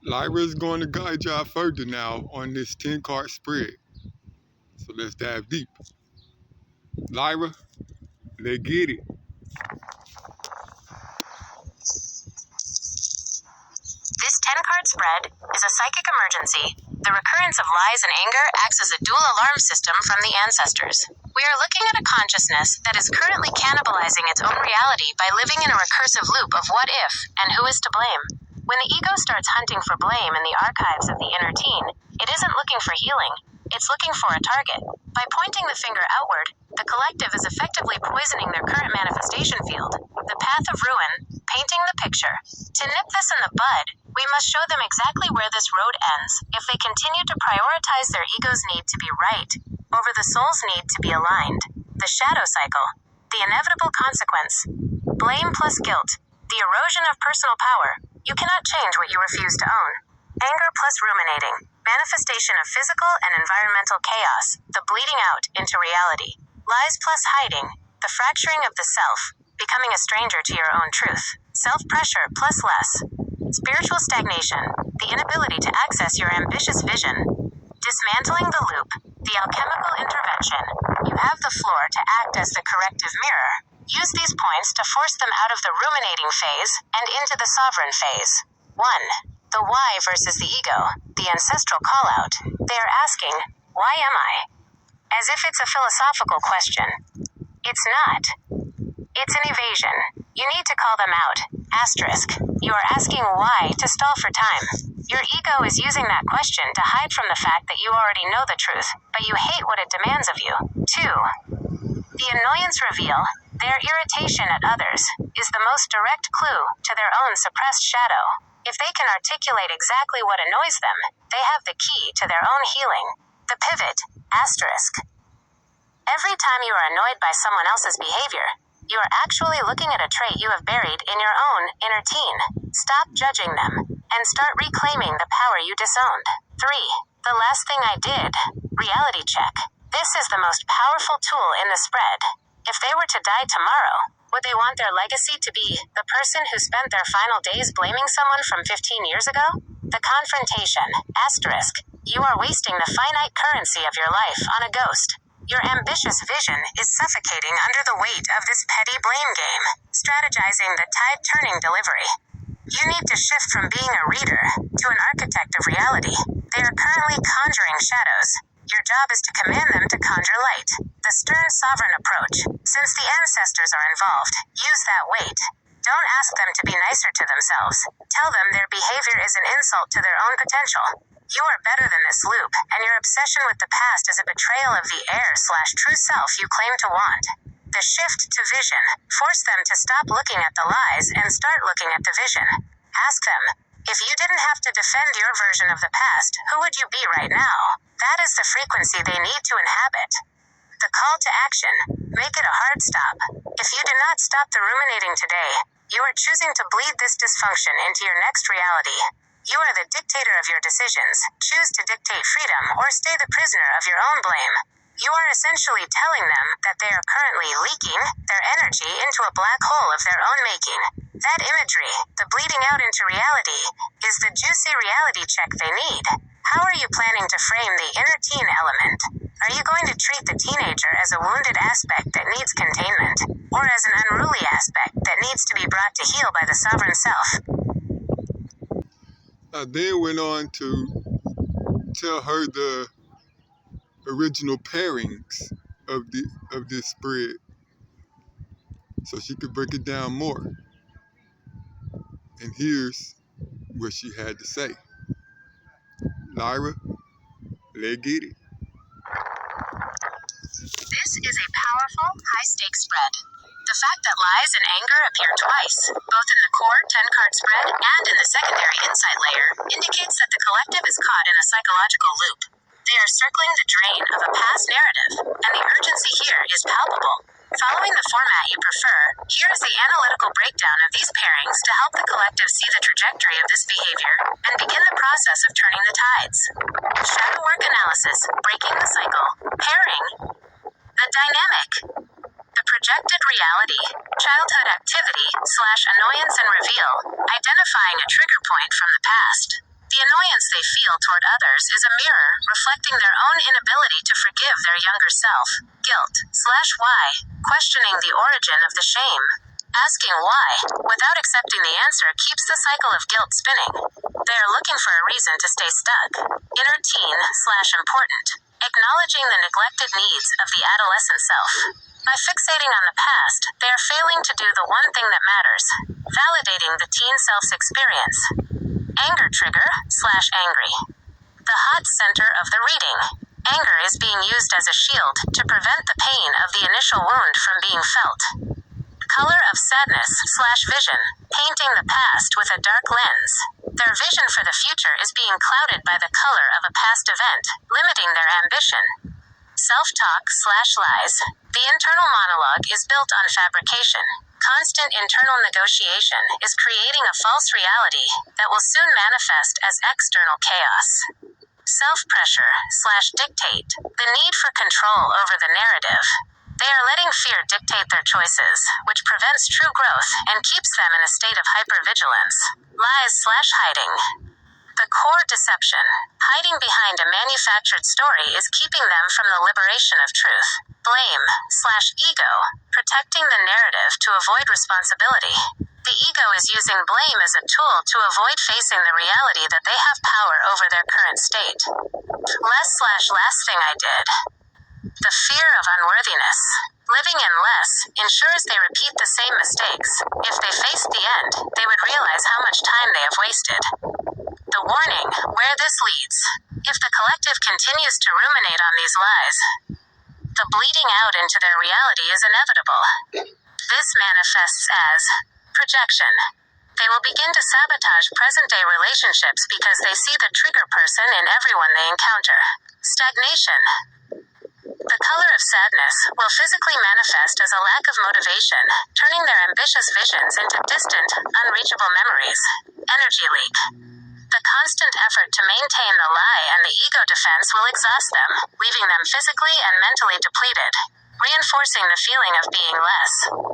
Lyra is going to guide y'all further now on this 10-card spread. So let's dive deep. Lyra, let's get it. This 10-card spread is a psychic emergency. The recurrence of lies and anger acts as a dual alarm system from the ancestors. We are looking at a consciousness that is currently cannibalizing its own reality by living in a recursive loop of what if and who is to blame. When the ego starts hunting for blame in the archives of the inner teen, it isn't looking for healing. It's looking for a target. By pointing the finger outward, the collective is effectively poisoning their current manifestation field, the path of ruin, painting the picture. To nip this in the bud, we must show them exactly where this road ends if they continue to prioritize their ego's need to be right over the soul's need to be aligned. The shadow cycle, the inevitable consequence. Blame plus guilt, the erosion of personal power. You cannot change what you refuse to own. Anger plus ruminating, manifestation of physical and environmental chaos, the bleeding out into reality. Lies plus hiding, the fracturing of the self, becoming a stranger to your own truth. Self-pressure plus less. Spiritual stagnation, the inability to access your ambitious vision. Dismantling the loop, the alchemical intervention. You have the floor to act as the corrective mirror. Use these points to force them out of the ruminating phase and into the sovereign phase. 1. The why versus the ego, the ancestral call-out. They are asking, why am I? As if it's a philosophical question. It's not. It's an evasion. You need to call them out. Asterisk. You are asking why to stall for time. Your ego is using that question to hide from the fact that you already know the truth, but you hate what it demands of you. 2. The annoyance reveal, their irritation at others, is the most direct clue to their own suppressed shadow. If they can articulate exactly what annoys them, they have the key to their own healing. The pivot. Asterisk. Every time you are annoyed by someone else's behavior, you are actually looking at a trait you have buried in your own inner teen. Stop judging them, and start reclaiming the power you disowned. 3. The last thing I did. Reality check. This is the most powerful tool in the spread. If they were to die tomorrow, would they want their legacy to be the person who spent their final days blaming someone from 15 years ago? The confrontation. Asterisk. You are wasting the finite currency of your life on a ghost. Your ambitious vision is suffocating under the weight of this petty blame game, strategizing the tide-turning delivery. You need to shift from being a reader to an architect of reality. They are currently conjuring shadows. Your job is to command them to conjure light. The stern sovereign approach. Since the ancestors are involved, use that weight. Don't ask them to be nicer to themselves. Tell them their behavior is an insult to their own potential. You are better than this loop, and your obsession with the past is a betrayal of the heir/true self you claim to want. The shift to vision. Force them to stop looking at the lies and start looking at the vision. Ask them, if you didn't have to defend your version of the past, who would you be right now? That is the frequency they need to inhabit. The call to action. Make it a hard stop. If you do not stop the ruminating today, you are choosing to bleed this dysfunction into your next reality. You are the dictator of your decisions. Choose to dictate freedom or stay the prisoner of your own blame. You are essentially telling them that they are currently leaking their energy into a black hole of their own making. That imagery, the bleeding out into reality, is the juicy reality check they need. How are you planning to frame the inner teen element? Are you going to treat the teenager as a wounded aspect that needs containment, or as an unruly aspect that needs to be brought to heel by the sovereign self? I then went on to tell her the original pairings of this spread so she could break it down more. And here's what she had to say. Lyra, let's get it. This is a powerful, high-stakes spread. The fact that lies and anger appear twice, both in the core 10-card spread and in the secondary insight layer, indicates that the collective is caught in a psychological loop. They are circling the drain of a past narrative, and the urgency here is palpable. Following the format you prefer, here is the analytical breakdown of these pairings to help the collective see the trajectory of this behavior and begin the process of turning the tides. Shadow work analysis, breaking the cycle. Pairing. The dynamic. The projected reality, childhood activity / annoyance and reveal, identifying a trigger point from the past. The they feel toward others is a mirror, reflecting their own inability to forgive their younger self. Guilt/why. Questioning the origin of the shame. Asking why, without accepting the answer, keeps the cycle of guilt spinning. They are looking for a reason to stay stuck. Inner teen/important. Acknowledging the neglected needs of the adolescent self. By fixating on the past, they are failing to do the one thing that matters, validating the teen self's experience. Anger trigger/angry. The hot center of the reading. Anger is being used as a shield to prevent the pain of the initial wound from being felt. Color of sadness/vision. Painting the past with a dark lens. Their vision for the future is being clouded by the color of a past event, limiting their ambition. Self-talk/lies. The internal monologue is built on fabrication. Constant internal negotiation is creating a false reality that will soon manifest as external chaos. Self-pressure/dictate. The need for control over the narrative. They are letting fear dictate their choices, which prevents true growth and keeps them in a state of hypervigilance. Lies/hiding. The core deception. Hiding behind a manufactured story is keeping them from the liberation of truth. Blame/ego. Protecting the narrative to avoid responsibility. The ego is using blame as a tool to avoid facing the reality that they have power over their current state. Last thing I did. The fear of unworthiness. Living in less ensures they repeat the same mistakes. If they faced the end, they would realize how much time they have wasted. The warning, where this leads. If the collective continues to ruminate on these lies, the bleeding out into their reality is inevitable. This manifests as projection. They will begin to sabotage present-day relationships because they see the trigger person in everyone they encounter. Stagnation. The color of sadness will physically manifest as a lack of motivation, turning their ambitious visions into distant, unreachable memories. Energy leak. The constant effort to maintain the lie and the ego defense will exhaust them, leaving them physically and mentally depleted, reinforcing the feeling of being less.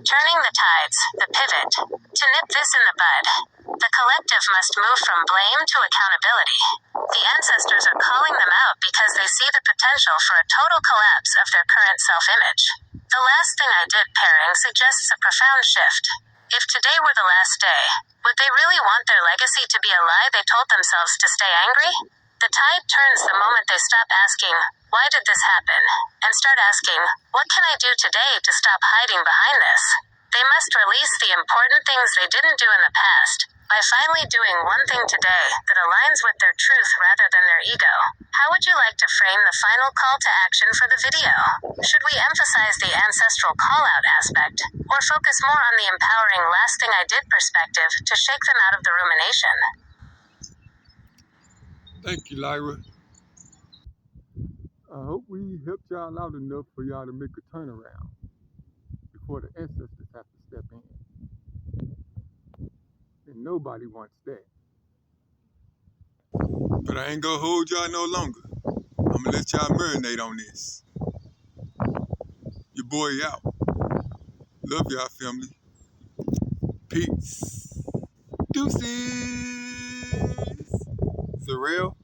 Turning the tides, the pivot. To nip this in the bud, the collective must move from blame to accountability. The ancestors are calling them out because they see the potential for a total collapse of their current self-image. The last thing I did pairing suggests a profound shift. If today were the last day, would they really want their legacy to be a lie they told themselves to stay angry? The tide turns the moment they stop asking, why did this happen? And start asking, what can I do today to stop hiding behind this? They must release the important things they didn't do in the past, by finally doing one thing today that aligns with their truth rather than their ego. How would you like to frame the final call to action for the video? Should we emphasize the ancestral call-out aspect, or focus more on the empowering last thing I did perspective to shake them out of the rumination? Thank you, Lyra. I hope we helped y'all out enough for y'all to make a turnaround before the ancestors have to step in. And nobody wants that. But I ain't gonna hold y'all no longer. I'm gonna let y'all marinate on this. Your boy out. Love y'all, family. Peace. Deuces. Zyre'll.